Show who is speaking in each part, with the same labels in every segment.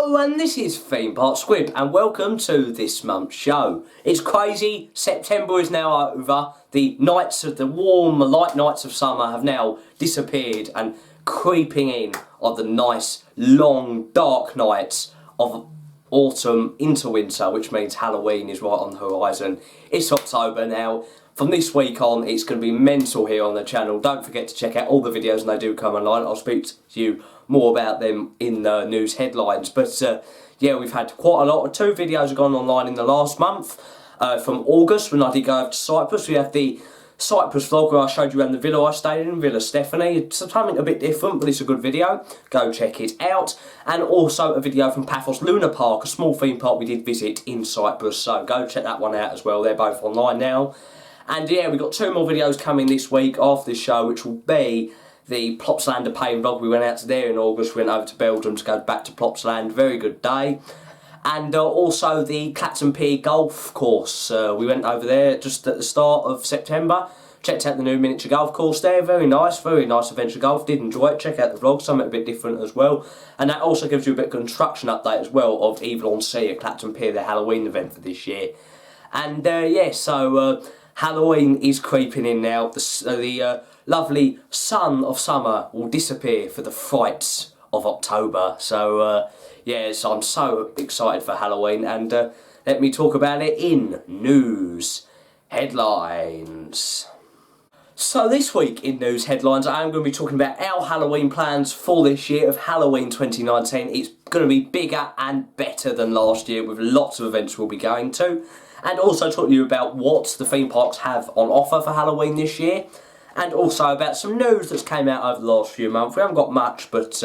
Speaker 1: Hello, and this is Theme Park Squib, and welcome to this month's show. It's crazy, September is now over, the warm, light nights of summer have now disappeared, and creeping in are the nice, long, dark nights of autumn into winter, which means Halloween is right on the horizon. It's October now. From this week on, it's going to be mental here on the channel. Don't forget to check out all the videos when they do come online. I'll speak to you more about them in the news headlines. But yeah, we've had quite a lot. 2 videos have gone online in the last month. From August, when I did go over to Cyprus, we have the Cyprus vlog where I showed you around the villa I stayed in, Villa Stephanie. It's something a bit different, but it's a good video. Go check it out. And also a video from Paphos Luna Park, a small theme park we did visit in Cyprus. So go check that one out as well. They're both online now. And yeah, we've got 2 more videos coming this week after this show, which will be the Plopsaland Pain vlog. We went out to there in August, we went over to Belgium to go back to Plopsaland. Very good day. And also the Clacton Pier golf course. We went over there just at the start of September. Checked out the new miniature golf course there. Very nice adventure golf. Did enjoy it. Check out the vlog, something a bit different as well. And that also gives you a bit of construction update as well of Evil on Sea at Clacton Pier, the Halloween event for this year. And yeah, so Halloween is creeping in now. The lovely sun of summer will disappear for the frights of October. So yeah, so I'm so excited for Halloween, and let me talk about it in news headlines. So this week in news headlines, I am going to be talking about our Halloween plans for this year of Halloween 2019. It's going to be bigger and better than last year, with lots of events we'll be going to. And also talk to you about what the theme parks have on offer for Halloween this year. And also about some news that's came out over the last few months. We haven't got much, but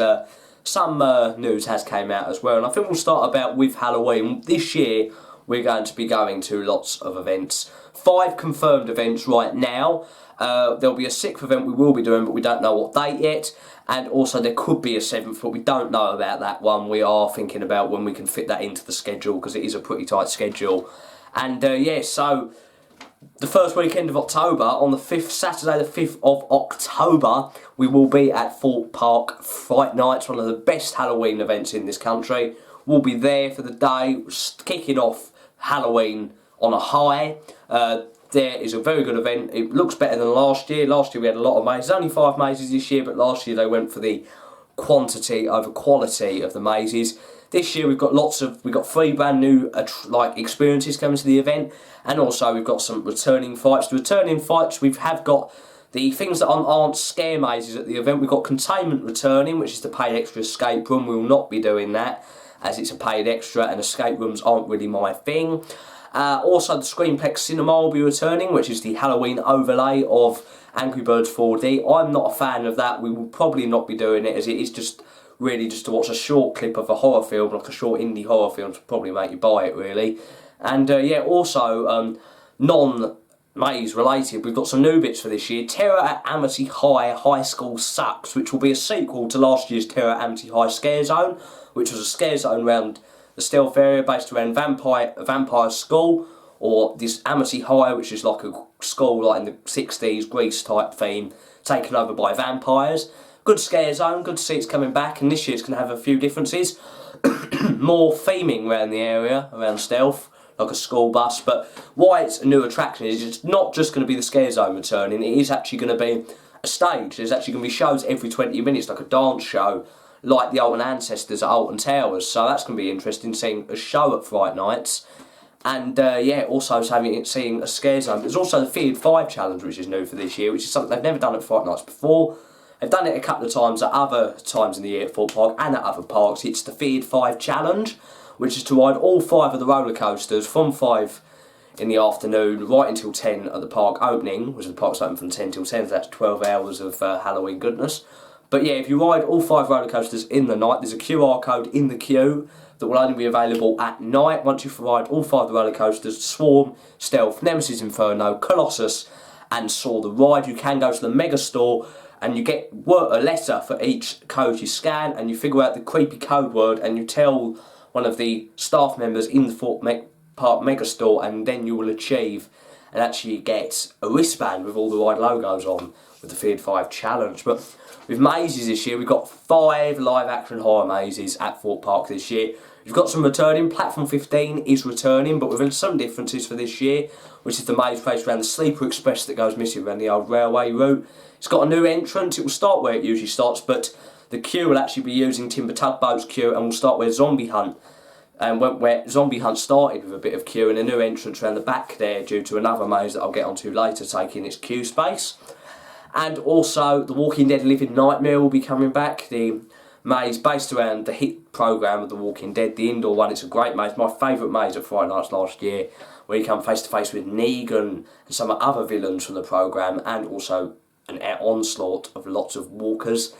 Speaker 1: some news has came out as well. And I think we'll start about with Halloween. This year, we're going to be going to lots of events. 5 confirmed events right now. There'll be a 6th event we will be doing, but we don't know what date yet. And also there could be a 7th, but we don't know about that one. We are thinking about when we can fit that into the schedule, because it is a pretty tight schedule. And yeah, so the first weekend of October, on the 5th, Saturday the 5th of October, we will be at Thorpe Park Fright Nights, one of the best Halloween events in this country. We'll be there for the day, kicking off Halloween on a high. There is a very good event. It looks better than last year. Last year we had a lot of mazes, only 5 mazes this year, but last year they went for the quantity over quality of the mazes. This year we've got 3 brand new experiences coming to the event, and also we've got some returning fights. The returning fights, we have got the things that aren't scare mazes at the event. We've got Containment returning, which is the paid extra escape room. We will not be doing that, as it's a paid extra and escape rooms aren't really my thing. Also the Screenplex Cinema will be returning, which is the Halloween overlay of Angry Birds 4D. I'm not a fan of that. We will probably not be doing it, as it is just really just to watch a short clip of a horror film, like a short indie horror film, to probably make you buy it really. And yeah, also non-maze related, we've got some new bits for this year. Terror at Amity High School Sucks, which will be a sequel to last year's Terror at Amity High Scare Zone, which was a scare zone around the stealth area based around Vampire School, or this Amity High, which is like a school like in the 60s Greece type theme, taken over by vampires. Good scare zone, good to see it's coming back, and this year it's going to have a few differences. More theming around the area, around stealth, like a school bus. But why it's a new attraction is it's not just going to be the scare zone returning, it is actually going to be a stage. There's actually going to be shows every 20 minutes, like a dance show, like the Alton Ancestors at Alton Towers. So that's going to be interesting, seeing a show at Fright Nights. And yeah, also seeing a scare zone. There's also the Feared 5 challenge, which is new for this year, which is something they've never done at Fright Nights before. They've done it a couple of times at other times in the year at Thorpe Park and at other parks. It's the Feared 5 challenge, which is to ride all 5 of the roller coasters from 5 in the afternoon right until 10 at the park opening, which the park's open from 10 till 10, so that's 12 hours of Halloween goodness. But yeah, if you ride all 5 roller coasters in the night, there's a QR code in the queue that will only be available at night. Once you've ride all 5 of the roller coasters, Swarm, Stealth, Nemesis Inferno, Colossus and Saw the Ride, you can go to the Mega Store, and you get a letter for each code you scan, and you figure out the creepy code word, and you tell one of the staff members in the Thorpe Park Megastore, and then you will achieve and actually get a wristband with all the right logos on, with the Feared 5 challenge. But with mazes this year, we've got 5 live action horror mazes at Thorpe Park this year. We've got some returning. Platform 15 is returning, but with some differences for this year, which is the maze based around the Sleeper Express that goes missing around the old railway route. It's got a new entrance. It will start where it usually starts, but the queue will actually be using Timber Tugboat's queue, and will start where Zombie Hunt. And where Zombie Hunt started with a bit of queue, and a new entrance around the back there due to another maze that I'll get onto later taking its queue space. And also the Walking Dead Living Nightmare will be coming back. The maze based around the hit programme of The Walking Dead, the indoor one. It's a great maze, my favourite maze at Fright Nights last year, where you come face to face with Negan and some other villains from the programme, and also an onslaught of lots of walkers.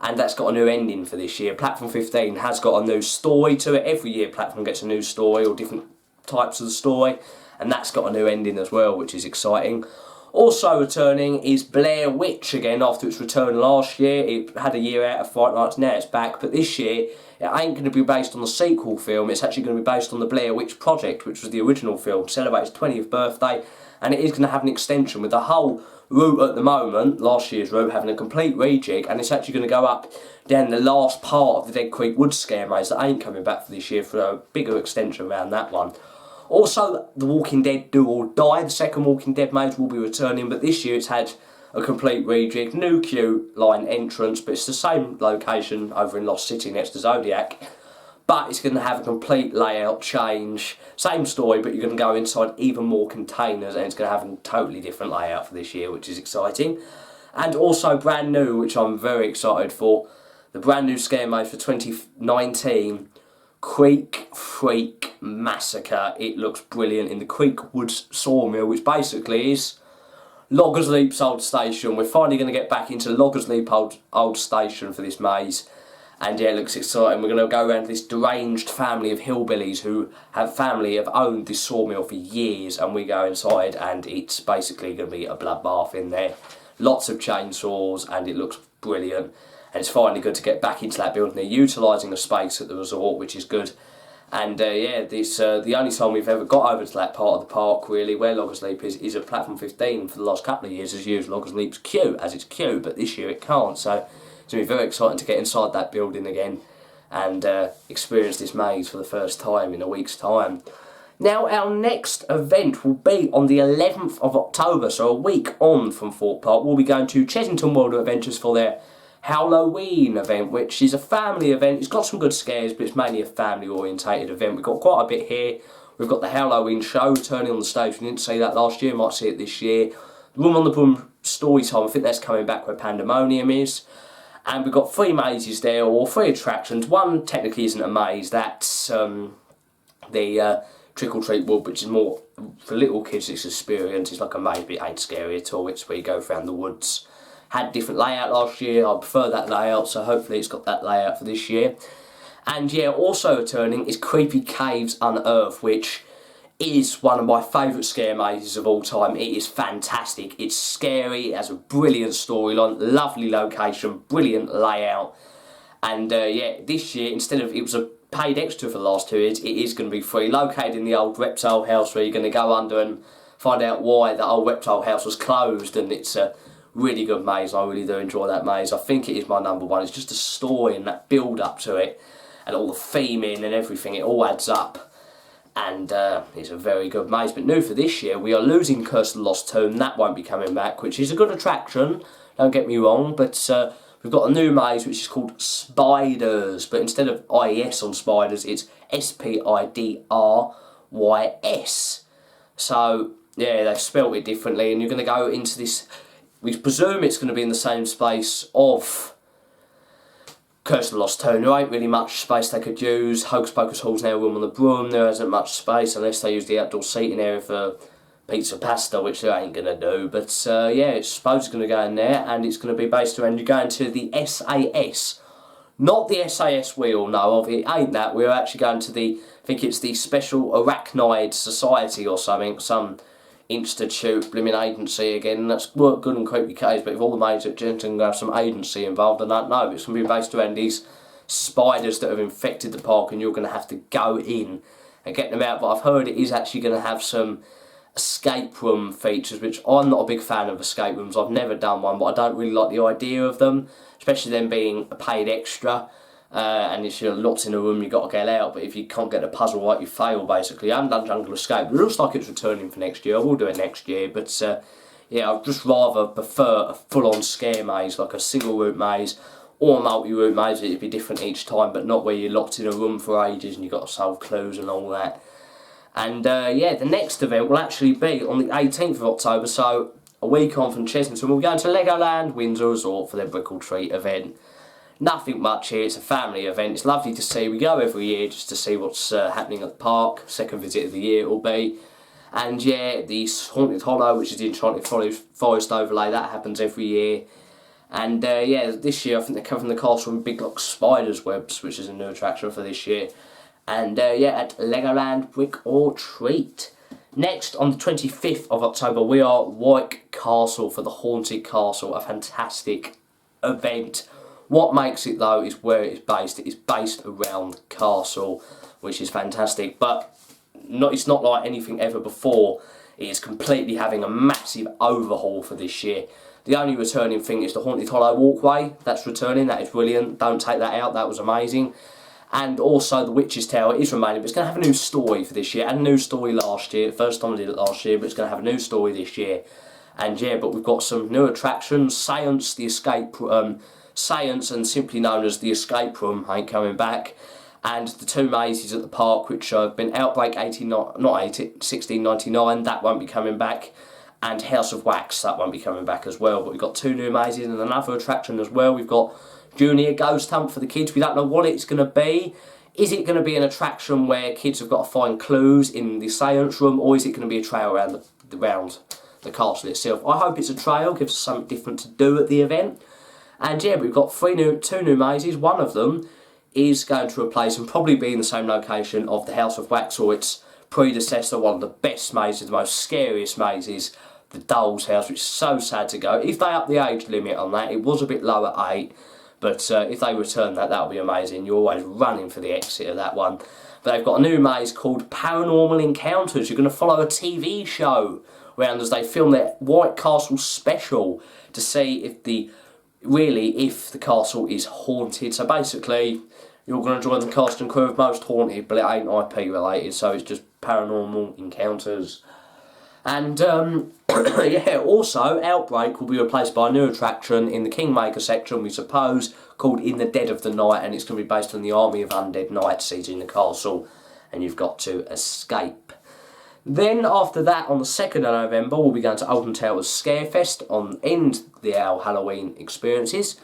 Speaker 1: And that's got a new ending for this year. Platform 15 has got a new story to it. Every year Platform gets a new story, or different types of the story, and that's got a new ending as well, which is exciting. Also returning is Blair Witch again after its return last year. It had a year out of Fright Nights, now it's back, but this year it ain't going to be based on the sequel film, it's actually going to be based on the Blair Witch Project, which was the original film, to celebrate its 20th birthday, and it is going to have an extension with the whole route at the moment, last year's route, having a complete rejig, and it's actually going to go up down the last part of the Dead Creek Woods scare maze that ain't coming back for this year, for a bigger extension around that one. Also, The Walking Dead Do or Die, the second Walking Dead maze, will be returning, but this year it's had a complete rejig, new queue line entrance, but it's the same location over in Lost City next to Zodiac, but it's going to have a complete layout change, same story, but you're going to go inside even more containers, and it's going to have a totally different layout for this year, which is exciting. And also brand new, which I'm very excited for, the brand new scare maze for 2019, Creek Freak Massacre. It looks brilliant in the Creek Woods Sawmill, which basically is Loggers Leap's old station. We're finally going to get back into Loggers Leap old station for this maze, and yeah, it looks exciting. We're going to go around this deranged family of hillbillies who have owned this sawmill for years, and we go inside and it's basically going to be a bloodbath in there. Lots of chainsaws, and it looks brilliant. And it's finally good to get back into that building. They're utilising the space at the resort, which is good. And yeah, this the only time we've ever got over to that part of the park, really, where Loggers Leap is at Platform 15. For the last couple of years has used Loggers Leap's queue as its queue, but this year it can't. So it's going to be very exciting to get inside that building again and experience this maze for the first time in a week's time. Now, our next event will be on the 11th of October, so a week on from Thorpe Park. We'll be going to Chessington World of Adventures for their Howlween event, which is a family event. It's got some good scares, but it's mainly a family orientated event. We've got quite a bit here. We've got the Howlween show returning on the stage. We didn't see that last year, might see it this year. The Room on the Broom story time, I think that's coming back where Pandemonium is. And we've got 3 mazes there, or 3 attractions. One technically isn't a maze, that's the Trick or Treat Wood, which is more for little kids. It's experience. It's like a maze, but it ain't scary at all. It's where you go around the woods. Had different layout last year. I prefer that layout, so hopefully it's got that layout for this year. And yeah, also returning is Creepy Caves Unearthed, which is one of my favourite scare mazes of all time. It is fantastic. It's scary. It has a brilliant storyline, lovely location, brilliant layout. And yeah, this year, instead of, it was a paid extra for the last 2 years, it is going to be free. Located in the old reptile house, where you're going to go under and find out why the old reptile house was closed, and it's a really good maze. I really do enjoy that maze. I think it is my number one. It's just the story and that build up to it, and all the theming and everything, it all adds up. And it's a very good maze. But new for this year, we are losing Curse of the Lost Tomb. That won't be coming back, which is a good attraction, don't get me wrong, but we've got a new maze which is called Spiders, but instead of IES on spiders, it's SPIDRYS. So yeah, they've spelt it differently, and you're going to go into this. We presume it's going to be in the same space of Curse of the Lost Tomb. There ain't really much space they could use. Hocus Pocus Hall's now Room on the Broom. There isn't much space unless they use the outdoor seating area for pizza pasta, which they ain't going to do. But yeah, it's supposed it's going to go in there, and it's going to be based around, you're going to the SAS. Not the SAS we all know of, it ain't that. We're actually going to the, I think it's the Special Arachnid Society or something, some institute, blimmin' agency again. That's work good and Creepy Caves, but if all the maids at Jensen have some agency involved, I don't know. It's going to be based around these spiders that have infected the park, and you're going to have to go in and get them out. But I've heard it is actually going to have some escape room features, which I'm not a big fan of escape rooms. I've never done one, but I don't really like the idea of them, especially them being paid extra. And if you're locked in a room, you've got to get out, but if you can't get the puzzle right, you fail, basically. I haven't done Jungle Escape. It looks like it's returning for next year. I will do it next year, but yeah, I'd just rather prefer a full-on scare maze, like a single route maze, or a multi-route maze. It'd be different each time, but not where you're locked in a room for ages and you've got to solve clues and all that. And yeah, the next event will actually be on the 18th of October, so a week on from Chesington. We'll be going to Legoland Windsor Resort for their Brick or Treat event. Nothing much here, it's a family event. It's lovely to see. We go every year just to see what's happening at the park. Second visit of the year it will be. And yeah, the Haunted Hollow, which is the Enchanted Forest overlay, that happens every year. And yeah, this year I think they're covering the castle in big like spiders' webs, which is a new attraction for this year. And yeah, at Legoland Brick or Treat. Next, on the 25th of October, we are Warwick Castle for the Haunted Castle, a fantastic event. What makes it though is where it's based. It is based around the castle, which is fantastic. But it's not like anything ever before. It is completely having a massive overhaul for this year. The only returning thing is the Haunted Hollow walkway. That's returning. That is brilliant. Don't take that out. That was amazing. And also the Witch's Tower is remaining, but it's going to have a new story for this year. Had a new story last year. First time I did it last year, but it's going to have a new story this year. And yeah, but we've got some new attractions. Seance, the escape Seance, and simply known as the Escape Room, ain't coming back, and the two mazes at the park, which have been Outbreak 1699, that won't be coming back, and House of Wax, that won't be coming back as well. But we've got two new mazes and another attraction as well. We've got Junior Ghost Hunt for the kids. We don't know what it's going to be. Is it going to be an attraction where kids have got to find clues in the seance room, or is it going to be a trail around the castle itself? I hope it's a trail, gives us something different to do at the event. And yeah, we've got two new mazes. One of them is going to replace and probably be in the same location of the House of Wax or its predecessor, one of the best mazes, the most scariest mazes, the Doll's House, which is so sad to go. If they up the age limit on that, it was a bit low at 8, but if they return that, that'll be amazing. You're always running for the exit of that one. But they've got a new maze called Paranormal Encounters. You're going to follow a TV show around as they film their White Castle special to see if the castle is haunted. So basically, you're going to join the cast and crew of Most Haunted, but it ain't IP related, so it's just Paranormal Encounters. And yeah, also Outbreak will be replaced by a new attraction in the Kingmaker section, we suppose, called In the Dead of the Night, and it's going to be based on the army of undead knights sieging the castle, and you've got to escape. Then after that, on the 2nd of November, we'll be going to Alton Towers Scarefest on end the Our Halloween experiences.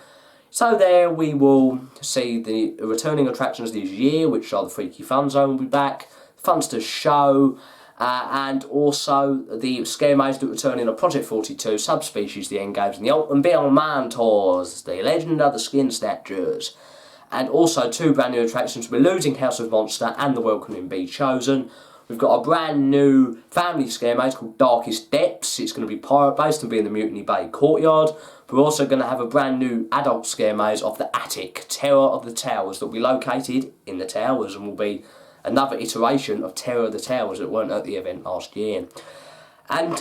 Speaker 1: So there we will see the returning attractions this year, which are the Freaky Fun Zone will be back, Funsters Show, and also the Scare Maze that return in a Project 42, Subspecies, the Endgames, and the Alton Beyond Man Tours, the Legend of the Skin Snatchers. And also two brand new attractions, we're losing House of Monster and the Welcoming Be Chosen. We've got a brand new family scare maze called Darkest Depths. It's going to be pirate based and be in the Mutiny Bay Courtyard. We're also going to have a brand new adult scare maze of the Attic, Terror of the Towers, that will be located in the towers and will be another iteration of Terror of the Towers that weren't at the event last year. And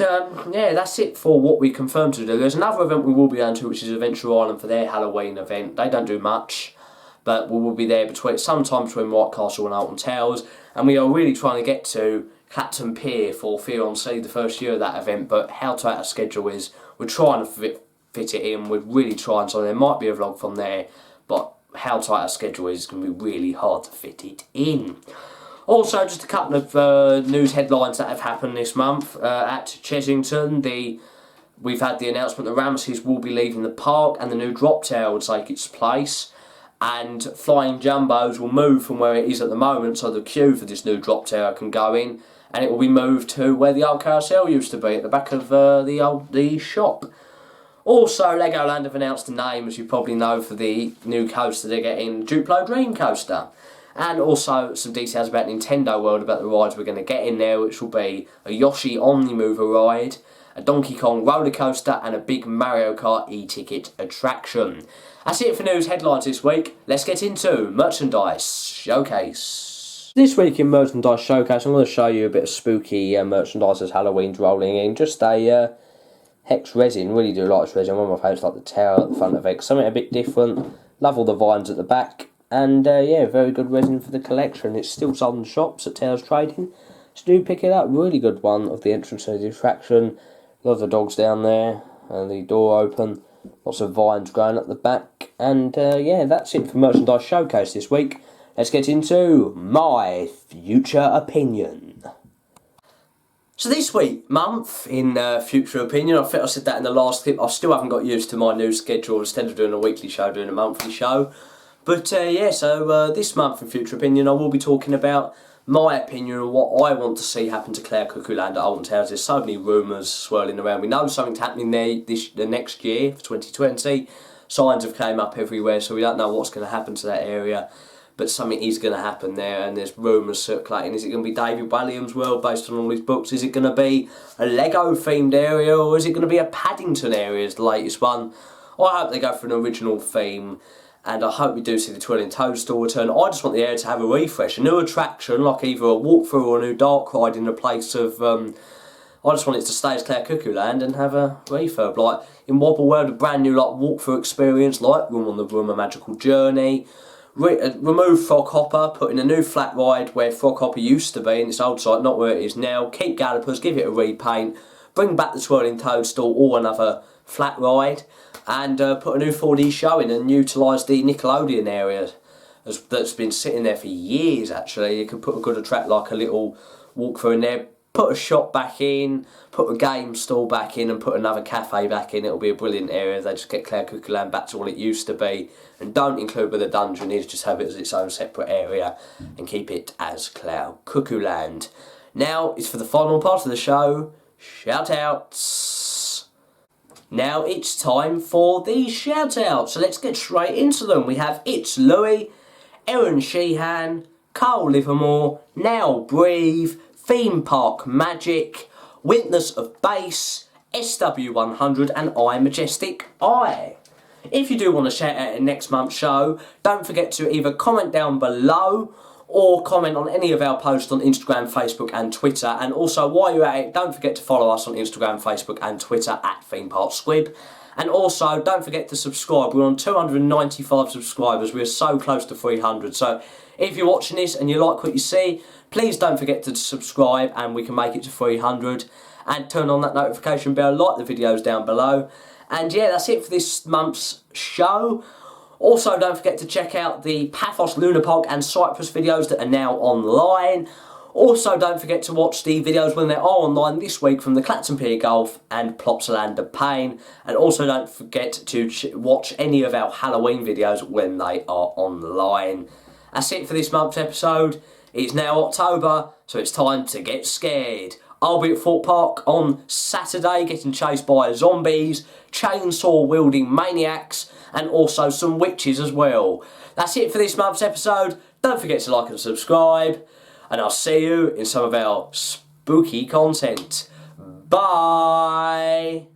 Speaker 1: yeah, that's it for what we confirmed to do. There's another event we will be going to, which is Adventure Island for their Halloween event. They don't do much, but we will be there sometime between White Castle and Alton Towers. And we are really trying to get to Clapton Pier for Fear on Sea, the first year of that event, but how tight our schedule is, we're trying to fit it in, we're really trying, so there might be a vlog from there, but how tight our schedule is going to be really hard to fit it in. Also, just a couple of news headlines that have happened this month. At Chesington, we've had the announcement that Ramses will be leaving the park and the new drop tower will take its place. And Flying Jumbos will move from where it is at the moment, so the queue for this new drop tower can go in, and it will be moved to where the old carousel used to be, at the back of the shop. Also, Legoland have announced a name, as you probably know, for the new coaster they're getting, Duplo Dream Coaster. And also some details about Nintendo World, about the rides we're going to get in there, which will be a Yoshi Omnimover ride, a Donkey Kong roller coaster, and a big Mario Kart e-ticket attraction. That's it for news headlines this week. Let's get into merchandise showcase. This week in Merchandise Showcase, I'm going to show you a bit of spooky merchandise as Halloween's rolling in. Just a hex resin, really do like this resin. One of my favourites, like the tower at the front of it. Something a bit different. Love all the vines at the back. And yeah, very good resin for the collection. It's still sold in shops at Towers Trading. So do pick it up. Really good one of the entrance and the attraction. Love the dogs down there. And the door open. Lots of vines growing at the back. And yeah, that's it for Merchandise Showcase this week. Let's get into my future opinion. So this month in future opinion, I think I said that in the last clip, I still haven't got used to my new schedule. Instead of doing a weekly show, doing a monthly show. But yeah, so this month in future opinion, I will be talking about my opinion on what I want to see happen to Claire Cuckoo Land at Alton Towers. There's so many rumours swirling around. We know something's happening there the next year, for 2020. Signs have came up everywhere, so we don't know what's going to happen to that area. But something is going to happen there, and there's rumours circulating. Is it going to be David Walliams' world based on all his books? Is it going to be a Lego themed area, or is it going to be a Paddington area as the latest one? I hope they go for an original theme, and I hope we do see the Twirling Toadstool return. I just want the area to have a refresh, a new attraction, like either a walkthrough or a new dark ride in the place of... I just want it to stay as Claire Cuckoo Land and have a refurb, like in Wobble World, a brand new like walkthrough experience, like Room on the Room, a Magical Journey. Remove Froghopper, put in a new flat ride where Froghopper used to be in its old site, not where it is now. Keep Gallopers, give it a repaint, bring back the Twirling Toadstool or another flat ride, and put a new 4D show in and utilise the Nickelodeon area that's been sitting there for years actually. You could put a good attract like a little walkthrough in there, put a shop back in, put a game stall back in and put another cafe back in. It'll be a brilliant area. They just get Claire Cuckoo Land back to what it used to be, and don't include where the dungeon is, just have it as its own separate area and keep it as Claire Cuckoo Land. Now it's for the final part of the show, shout-outs. Now it's time for the shout-outs, so let's get straight into them. We have It's Louie, Erin Sheehan, Carl Livermore, Now Breathe, Theme Park Magic, Witness of Bass, SW100 and I Majestic I. If you do want to shout out in next month's show, don't forget to either comment down below or comment on any of our posts on Instagram, Facebook and Twitter. And also while you're at it, don't forget to follow us on Instagram, Facebook and Twitter at Theme Park Squib. And also don't forget to subscribe. We're on 295 subscribers. We're so close to 300. So if you're watching this and you like what you see, please don't forget to subscribe and we can make it to 300. And turn on that notification bell, like the videos down below. And yeah, that's it for this month's show. Also, don't forget to check out the Paphos, Luna Park and Cyprus videos that are now online. Also, don't forget to watch the videos when they are online this week from the Clacton Pier Golf and Plopsaland Pain. And also don't forget to watch any of our Halloween videos when they are online. That's it for this month's episode. It's now October, so it's time to get scared. I'll be at Thorpe Park on Saturday getting chased by zombies, chainsaw-wielding maniacs, and also some witches as well. That's it for this month's episode. Don't forget to like and subscribe, and I'll see you in some of our spooky content. Bye!